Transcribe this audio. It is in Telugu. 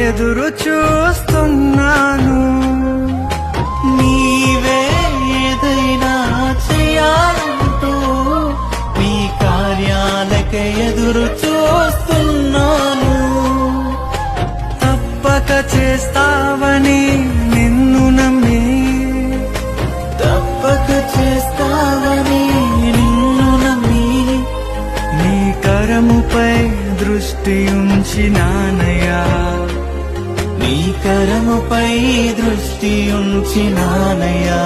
ఎదురు చూస్తున్నాను. నీవే ఏదైనా చేయాలంటూ నీ కార్యాలకే ఎదురు చూస్తున్నాను. తప్పక చేస్తావని నిన్ను నమ్మి, తప్పక చేస్తావని నిన్ను నమ్మి నీ కరముపై దృష్టి ఉంచినానయ్యా. నీ కరముపై దృష్టి ఉంచినానయ్యా.